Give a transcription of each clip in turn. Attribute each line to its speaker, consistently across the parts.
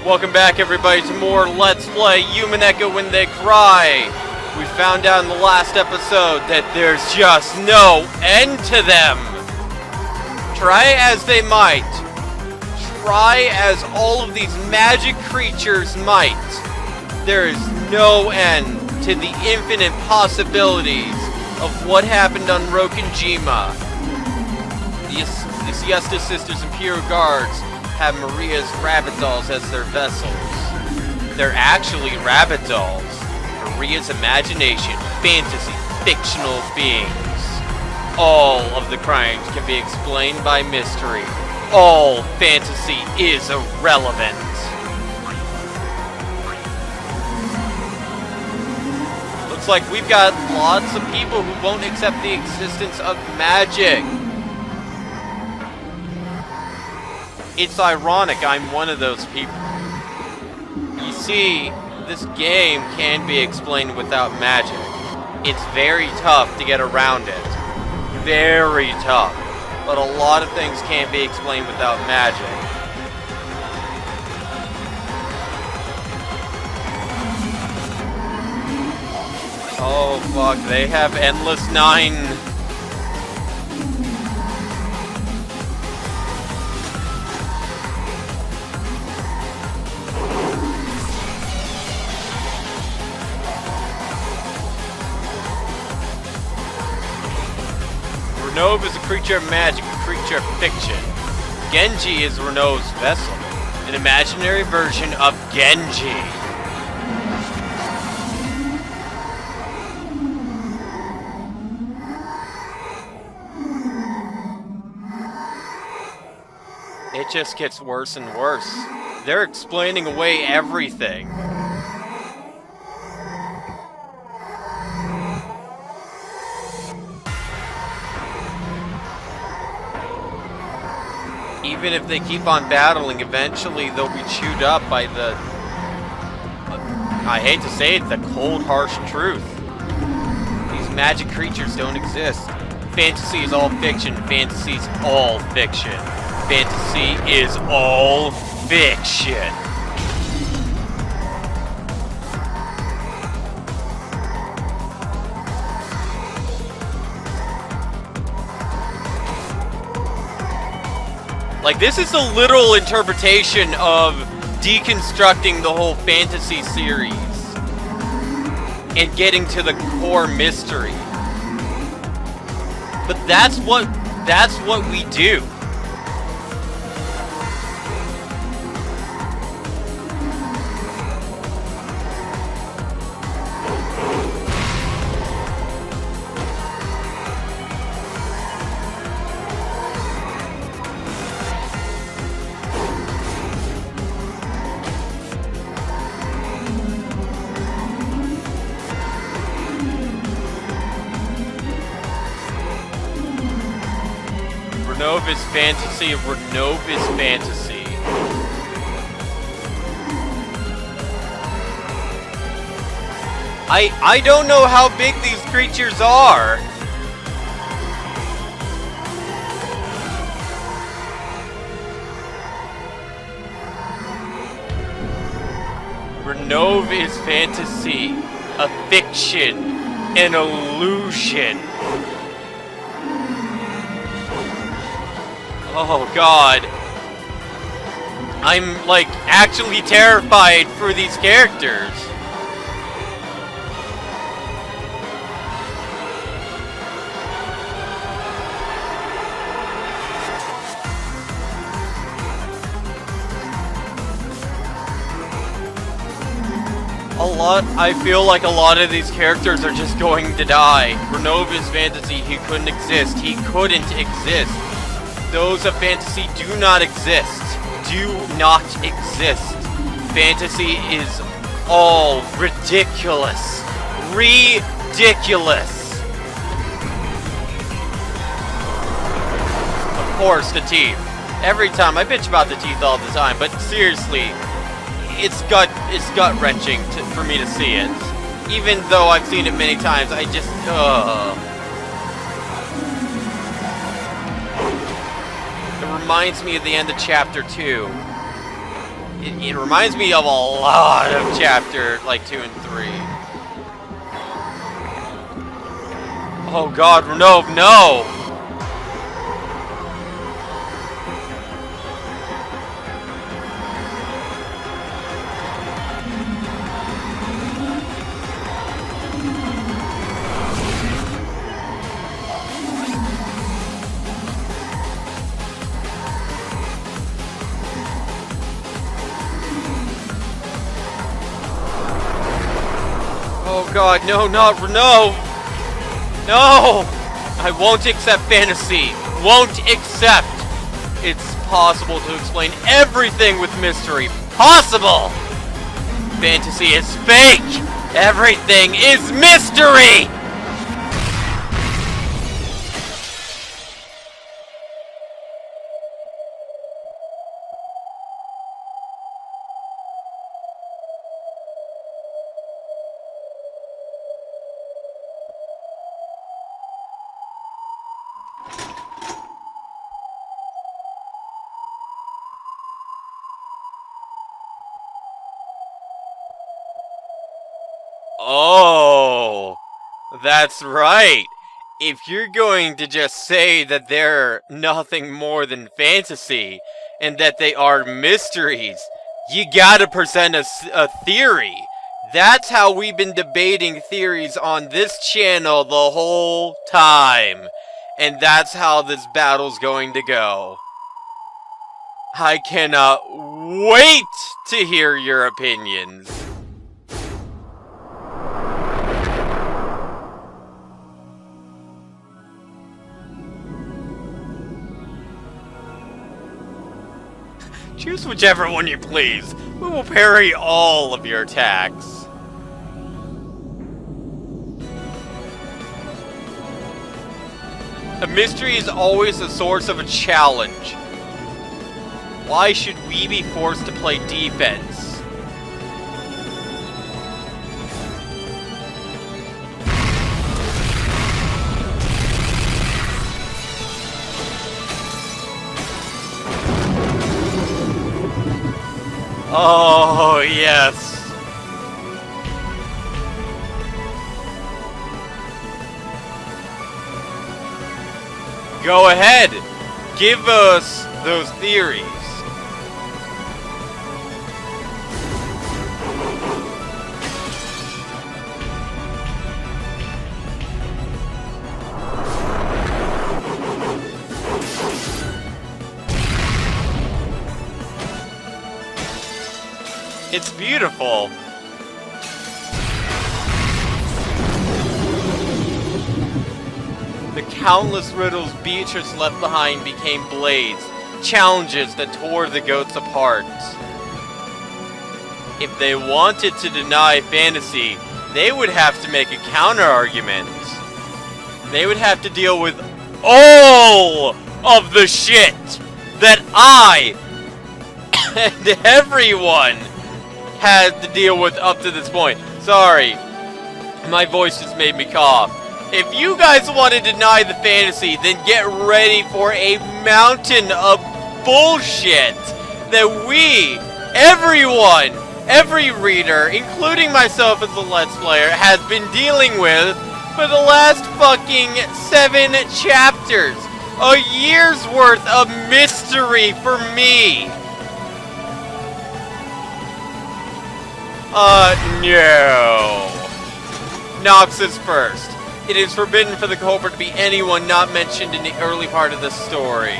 Speaker 1: Welcome back, everybody, to more Let's Play Umineko When They Cry. We found out in the last episode that there's just no end to them. Try as they might, try as all of these magic creatures might, there is no end to the infinite possibilities of what happened on Rokenjima. The Siesta Sisters Imperial Guards have Maria's rabbit dolls as their vessels. They're actually rabbit dolls. Maria's imagination, fantasy, fictional beings. All of the crimes can be explained by mystery. All fantasy is irrelevant. Looks like we've got lots of people who won't accept the existence of magic. It's ironic I'm one of those people. You see, this game can be explained without magic. It's very tough to get around it. Very tough. But a lot of things can't be explained without magic. Oh fuck, they have Endless 9. Renov is a creature of magic, a creature of fiction. Genji is Renov's vessel, an imaginary version of Genji. It just gets worse and worse. They're explaining away everything. Even if they keep on battling, eventually they'll be chewed up by the... I hate to say it, the cold, harsh truth. These magic creatures don't exist. Fantasy is all fiction. Fantasy's all fiction. Fantasy is all fiction. Like, this is a literal interpretation of deconstructing the whole fantasy series and getting to the core mystery. But that's what we do. Renov is fantasy, Renov is fantasy. I don't know how big these creatures are. Renov is fantasy, a fiction, an illusion. Oh god. I'm, like, actually terrified for these characters. I feel like a lot of these characters are just going to die. Renov is fantasy, he couldn't exist. He couldn't exist. Those of fantasy do not exist. Do not exist. Fantasy is all ridiculous. Ridiculous. Of course, the teeth. Every time, I bitch about the teeth all the time, but seriously, it's gut-wrenching for me to see it. Even though I've seen it many times, I just, It reminds me of the end of Chapter 2. It reminds me of a lot of chapter, like, 2 and 3. Oh god, no, no! Oh god, no, not, no! No! I won't accept fantasy. Won't accept. It's possible to explain everything with mystery. Possible! Fantasy is fake! Everything is mystery! Oh, that's right. If you're going to just say that they're nothing more than fantasy, and that they are mysteries, you gotta present a theory. That's how we've been debating theories on this channel the whole time. And that's how this battle's going to go. I cannot wait to hear your opinions. Choose whichever one you please. We will parry all of your attacks. A mystery is always a source of a challenge. Why should we be forced to play defense? Oh, yes. Go ahead. Give us those theories. It's beautiful. The countless riddles Beatrice left behind became blades, challenges that tore the goats apart. If they wanted to deny fantasy, they would have to make a counter-argument. They would have to deal with all of the shit that I and everyone had to deal with up to this point. Sorry, my voice just made me cough. If you guys want to deny the fantasy, then get ready for a mountain of bullshit that we, everyone, every reader, including myself as a Let's Player, has been dealing with for the last fucking 7 chapters. A year's worth of mystery for me. No. Nox is first. It is forbidden for the culprit to be anyone not mentioned in the early part of the story.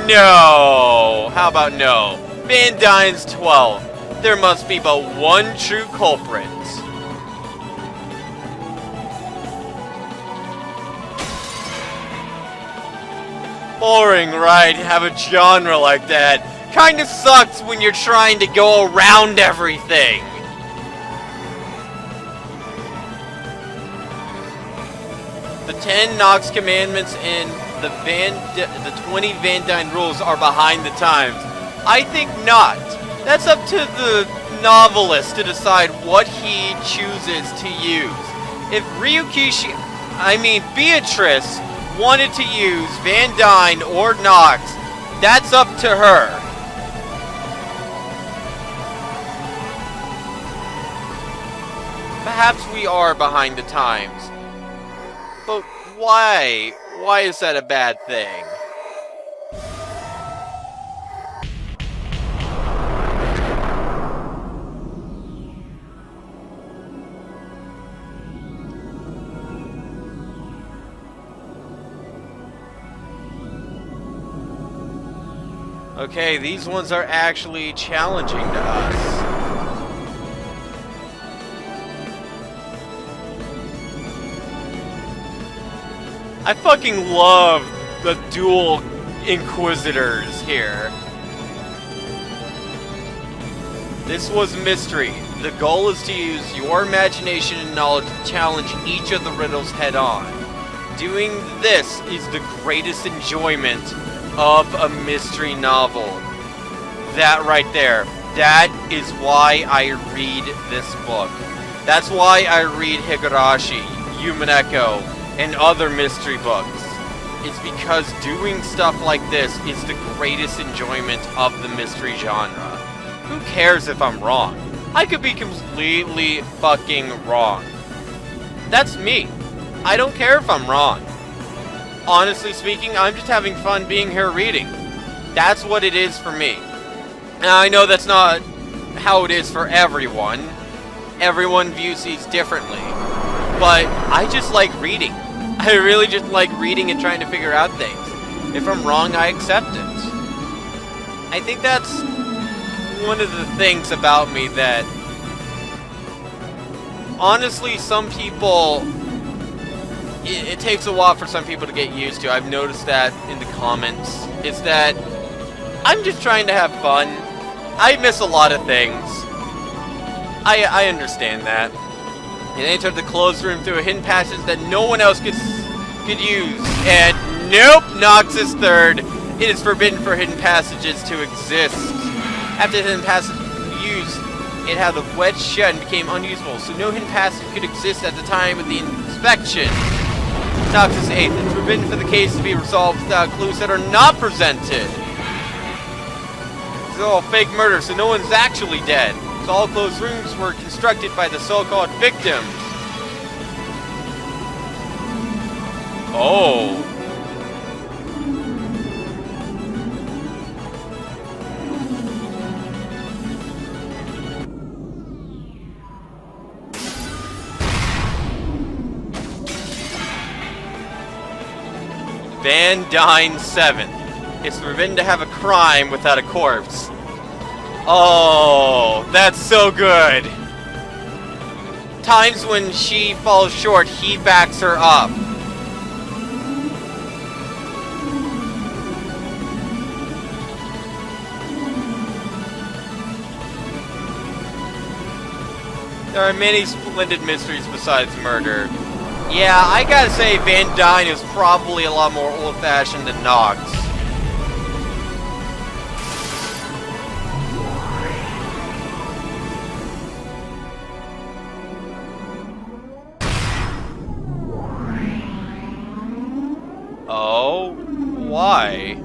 Speaker 1: No. How about no? Van Dyne's 12. There must be but one true culprit. Boring, right? Have a genre like that. Kinda sucks when you're trying to go around everything. The 10 Nox commandments and the 20 Van Dyne rules are behind the times. I think not. That's up to the novelist to decide what he chooses to use. If Beatrice wanted to use Van Dyne or Nox, That's up to her. Perhaps we are behind the times. But why? Why is that a bad thing? Okay, these ones are actually challenging to us. I fucking love the dual Inquisitors here. This was mystery. The goal is to use your imagination and knowledge to challenge each of the riddles head on. Doing this is the greatest enjoyment of a mystery novel. That right there. That is why I read this book. That's why I read Higurashi, Umineko, and other mystery books. It's because doing stuff like this is the greatest enjoyment of the mystery genre. Who cares if I'm wrong? I could be completely fucking wrong. That's me. I don't care if I'm wrong. Honestly speaking, I'm just having fun being here reading. That's what it is for me. Now, I know that's not how it is for everyone. Everyone views these differently. But I just like reading. I really just like reading and trying to figure out things. If I'm wrong, I accept it. I think that's one of the things about me that, honestly, some people, it takes a while for some people to get used to. I've noticed that in the comments. It's that I'm just trying to have fun. I miss a lot of things. I understand that. And enter the closed room through a hidden passage that no one else could use. And nope, Nox is third. It is forbidden for hidden passages to exist. After the hidden passage was used, it had a wedge shut and became unusable, so no hidden passage could exist at the time of the inspection. Nox is eighth. It's forbidden for the case to be resolved without clues that are not presented. It's all fake murder, so no one's actually dead. So all closed rooms were constructed by the so-called victims. Oh. Van Dyne 7th. It's forbidden to have a crime without a corpse. Oh, that's so good. Times when she falls short, he backs her up. There are many splendid mysteries besides murder. Yeah, I gotta say Van Dyne is probably a lot more old-fashioned than Nox. Oh? Why?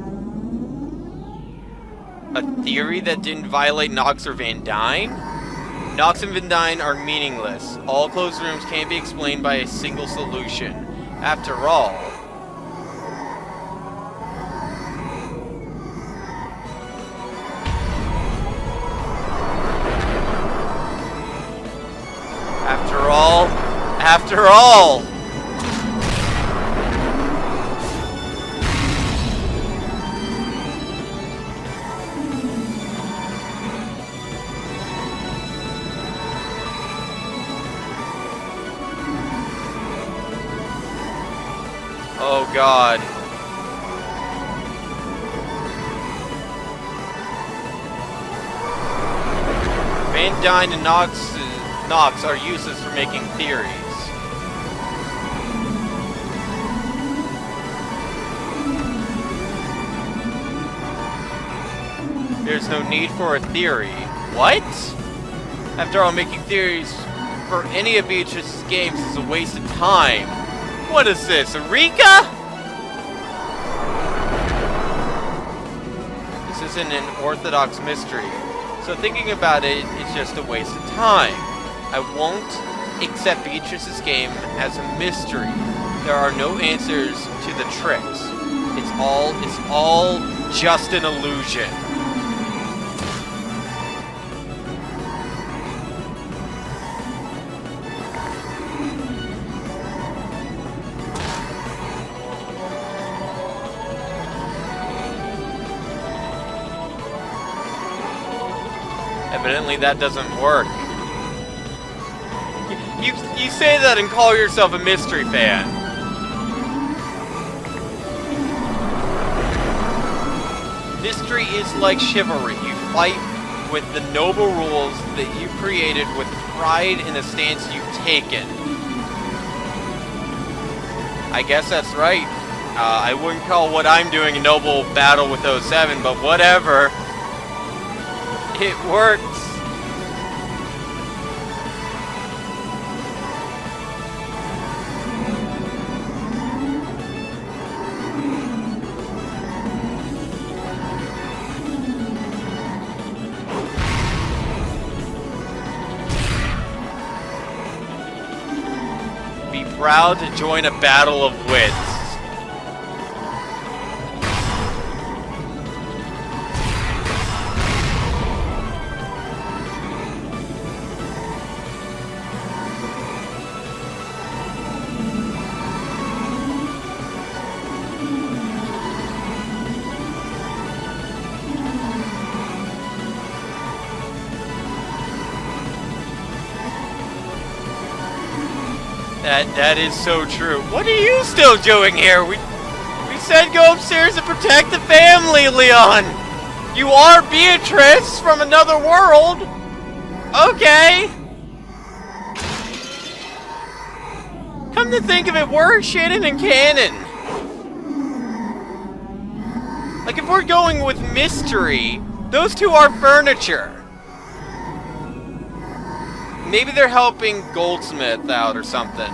Speaker 1: A theory that didn't violate Nox or Van Dyne? Nox and Van Dyne are meaningless. All closed rooms can't be explained by a single solution. After all... After all... Oh God. Van Dyne and Nox are useless for making theories. There's no need for a theory. What? After all, making theories for any of Beatrice's games is a waste of time. What is this, Eureka? This isn't an orthodox mystery. So thinking about it, it's just a waste of time. I won't accept Beatrice's game as a mystery. There are no answers to the tricks. It's all just an illusion. Evidently that doesn't work. You say that and call yourself a mystery fan. Mystery is like chivalry. You fight with the noble rules that you created with pride in the stance you've taken. I guess that's right. I wouldn't call what I'm doing a noble battle with 07, but whatever. It works. Be proud to join a battle of wits. That is so true. What are you still doing here? We said go upstairs and protect the family, Leon. You are Beatrice from another world. Okay. Come to think of it, we're Shannon and Cannon. Like, if we're going with mystery, those two are furniture. Maybe they're helping Goldsmith out or something.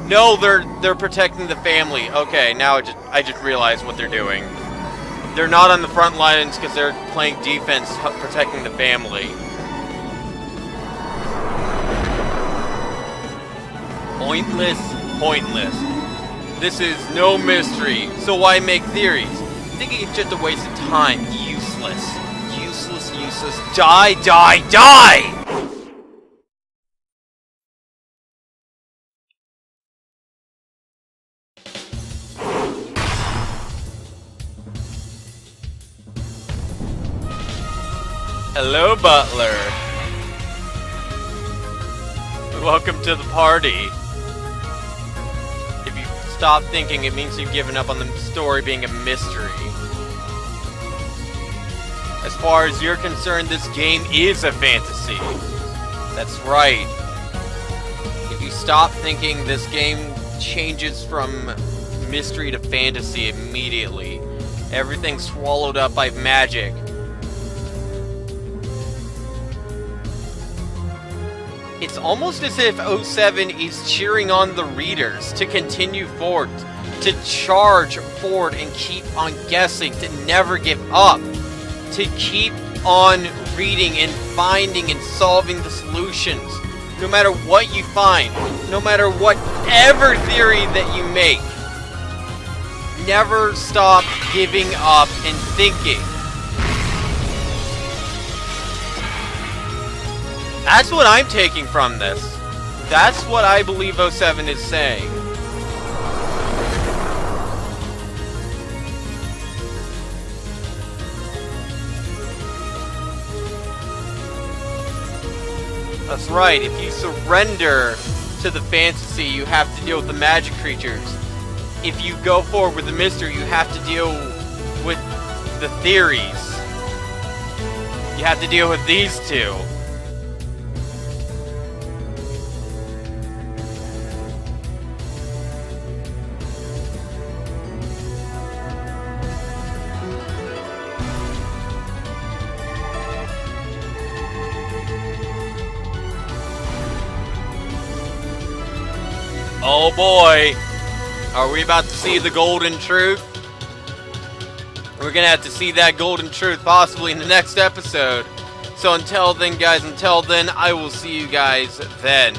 Speaker 1: No, they're protecting the family. Okay, now I just realized what they're doing. They're not on the front lines because they're playing defense, protecting the family. Pointless. This is no mystery, so why make theories? Thinking it's just a waste of time. Useless. Die! Hello, Butler. Welcome to the party. If you stop thinking, it means you've given up on the story being a mystery. As far as you're concerned, this game is a fantasy. That's right. If you stop thinking, this game changes from mystery to fantasy immediately. Everything's swallowed up by magic. It's almost as if 07 is cheering on the readers to continue forward, to charge forward and keep on guessing, to never give up, to keep on reading and finding and solving the solutions. No matter what you find, no matter whatever theory that you make, never stop giving up and thinking. That's what I'm taking from this. That's what I believe 07 is saying. That's right, if you surrender to the fantasy, you have to deal with the magic creatures. If you go forward with the mystery, you have to deal with the theories. You have to deal with these two. Oh boy, are we about to see the golden truth? We're gonna have to see that golden truth possibly in the next episode. So until then, guys, I will see you guys then.